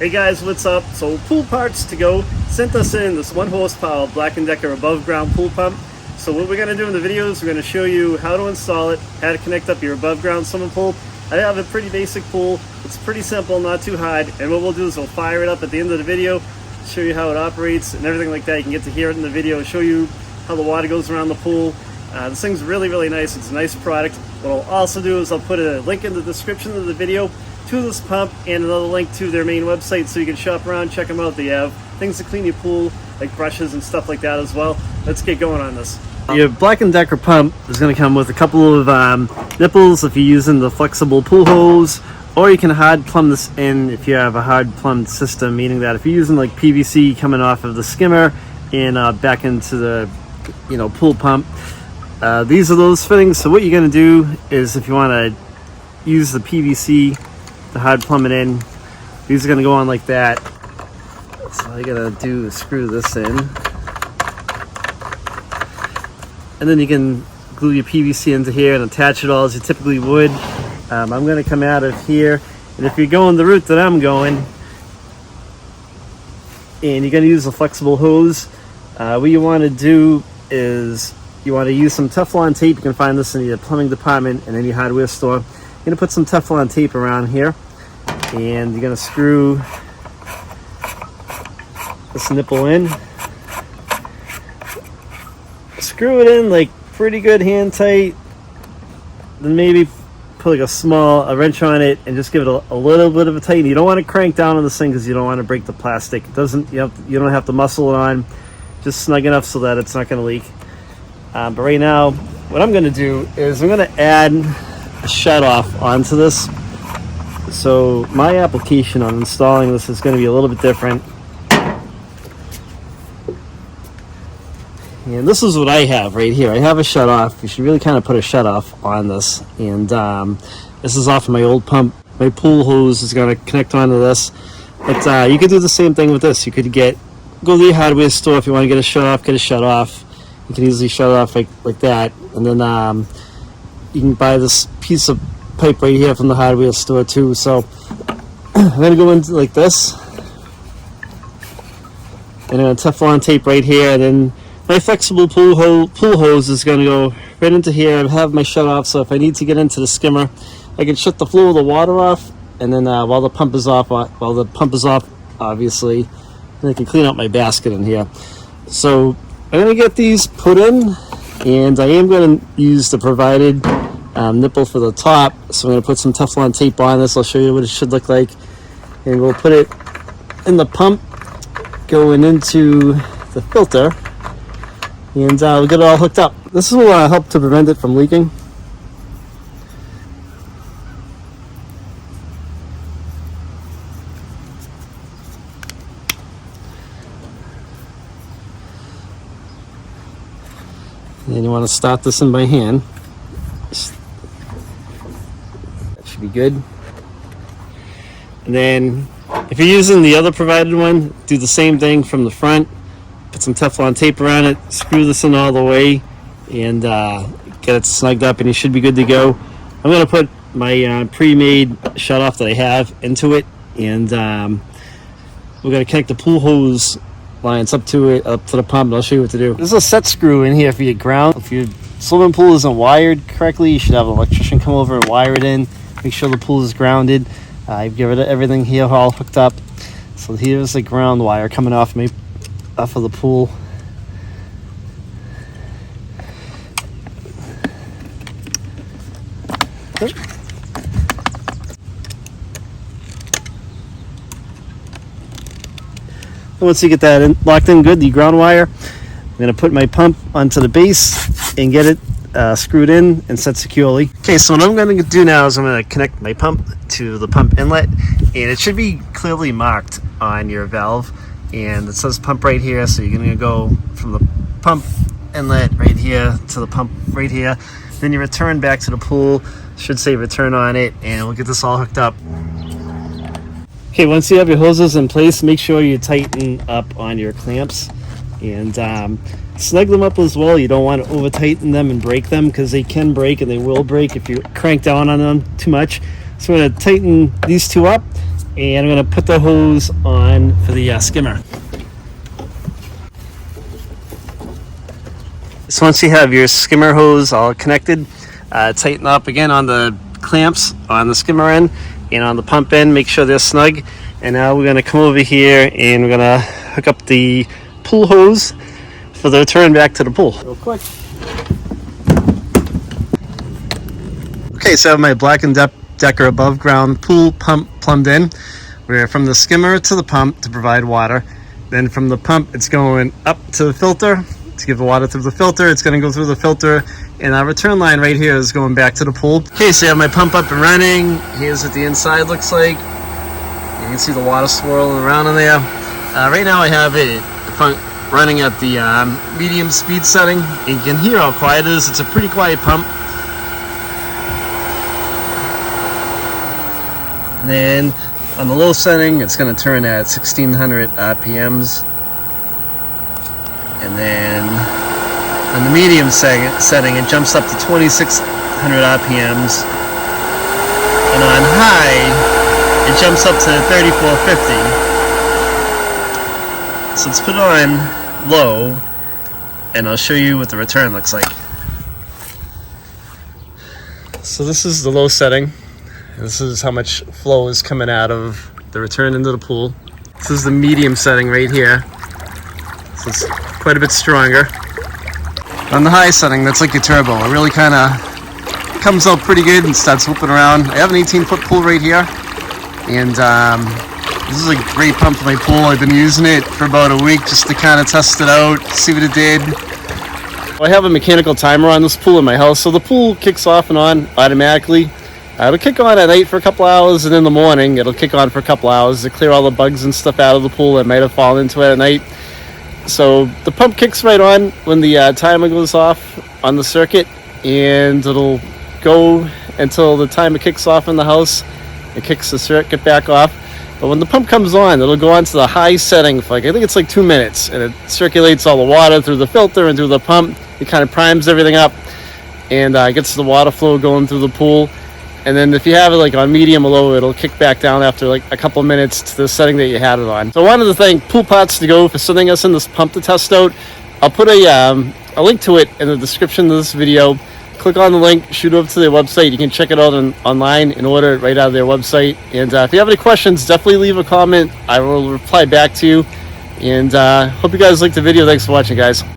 Hey guys, what's up? So Pool Parts to Go sent us in this 1 horsepower Black & Decker above ground pool pump. So what we're going to do in the video is we're going to show you how to install it, how to connect up your above ground swimming pool. I have a pretty basic pool. It's pretty simple, not too hard. And what we'll do is we'll fire it up at the end of the video, show you how it operates and everything like that. You can get to hear it in the video, show you how the water goes around the pool. This thing's really, really nice. It's a nice product. What I'll also do is I'll put a link in the description of the video to this pump and another link to their main website so you can shop around, check them out. They have things to clean your pool, like brushes and stuff like that as well. Let's get going on this. Your Black & Decker pump is going to come with a couple of nipples if you're using the flexible pool hose, or you can hard plumb this in if you have a hard plumbed system, meaning that if you're using like PVC coming off of the skimmer and back into the pool pump, these are those fittings. So what you're going to do is, if you want to use the PVC to hard plumb it in, these are going to go on like that. So all you got to do is screw this in, and then you can glue your PVC into here and attach it all as you typically would. I'm going to come out of here, and if you're going the route that I'm going and you're going to use a flexible hose, what you want to do is you want to use some Teflon tape. You can find this in your plumbing department and any hardware store. You're going to put some Teflon tape around here, and you're going to screw this nipple in. Screw it in like pretty good, hand tight. Then maybe put like a wrench on it and just give it a little bit of a tighten. You don't want to crank down on this thing because you don't want to break the plastic. It doesn't. You don't have to muscle it on. Just snug enough so that it's not going to leak. But right now, what I'm going to do is I'm going to add a shut off onto this. So my application on installing this is going to be a little bit different. And this is what I have right here. I have a shut off. You should really kind of put a shut off on this. And this is off of my old pump. My pool hose is going to connect onto this. But you could do the same thing with this. You could go to the hardware store if you want to get a shut off, get a shut off. You can easily shut it off like that, and then you can buy this piece of pipe right here from the hardware store too. So I'm going to go into like this, and then Teflon tape right here, and then my flexible pool hose is going to go right into here. I have my shut off, so if I need to get into the skimmer, I can shut the flow of the water off, and then while the pump is off, obviously, then I can clean out my basket in here. So I'm going to get these put in, and I am going to use the provided nipple for the top. So I'm going to put some Teflon tape on this. I'll show you what it should look like, and we'll put it in the pump going into the filter, and we'll get it all hooked up. This will help to prevent it from leaking. And you want to start this in by hand. That should be good. And then if you're using the other provided one, do the same thing from the front. Put some Teflon tape around it, screw this in all the way, and get it snugged up, and you should be good to go. I'm going to put my pre-made shut off that I have into it, and we're going to connect the pool hose lines up to the pump, and I'll show you what to do. There's a set screw in here for your ground. If your swimming pool isn't wired correctly, you should have an electrician come over and wire it in. Make sure the pool is grounded. I've got everything here all hooked up. So here's the ground wire coming off of the pool. Once you get that locked in good, the ground wire, I'm going to put my pump onto the base and get it screwed in and set securely. Okay, so what I'm going to do now is I'm going to connect my pump to the pump inlet, and it should be clearly marked on your valve, and it says pump right here. So you're going to go from the pump inlet right here to the pump right here, then you return back to the pool. Should say return on it, and we'll get this all hooked up. Okay, once you have your hoses in place, make sure you tighten up on your clamps, and snug them up as well. You don't want to over tighten them and break them, because they can break, and they will break if you crank down on them too much. So we're going to tighten these two up, And I'm going to put the hose on for the skimmer. So once you have your skimmer hose all connected, tighten up again on the clamps on the skimmer end and on the pump end, make sure they're snug. And now we're going to come over here and we're going to hook up the pool hose for the return back to the pool. Real quick. Okay, so I have my Black & Decker above ground pool pump plumbed in. We're from the skimmer to the pump to provide water. Then from the pump, it's going up to the filter to give the water through the filter. It's going to go through the filter, and our return line right here is going back to the pool. Okay, so I have my pump up and running. Here's what the inside looks like. You can see the water swirling around in there. Right now I have it running at the medium speed setting. And you can hear how quiet it is. It's a pretty quiet pump. And then on the low setting, it's going to turn at 1600 RPMs. And then on the medium setting, it jumps up to 2600 RPMs. And on high, it jumps up to 3450. So let's put it on low, and I'll show you what the return looks like. So this is the low setting. This is how much flow is coming out of the return into the pool. This is the medium setting right here. So it's quite a bit stronger. On the high setting, that's like your turbo. It really kind of comes out pretty good and starts whooping around. I have an 18-foot pool right here. And this is a great pump for my pool. I've been using it for about a week just to kind of test it out, see what it did. I have a mechanical timer on this pool in my house, so the pool kicks off and on automatically. It'll kick on at night for a couple hours, and in the morning it'll kick on for a couple hours to clear all the bugs and stuff out of the pool that might have fallen into it at night. So the pump kicks right on when the timer goes off on the circuit, and it'll go until the timer kicks off in the house. It kicks the circuit back off. But when the pump comes on, it'll go on to the high setting for I think it's like 2 minutes, and it circulates all the water through the filter and through the pump. It kind of primes everything up and gets the water flow going through the pool. And then if you have it like on medium or low, it'll kick back down after like a couple minutes to the setting that you had it on. So I wanted to thank Pool Parts to Go for sending us in this pump to test out. I'll put a link to it in the description of this video. Click on the link, shoot over to their website. You can check it out online and order it right out of their website. And if you have any questions, definitely leave a comment. I will reply back to you. And hope you guys liked the video. Thanks for watching, guys.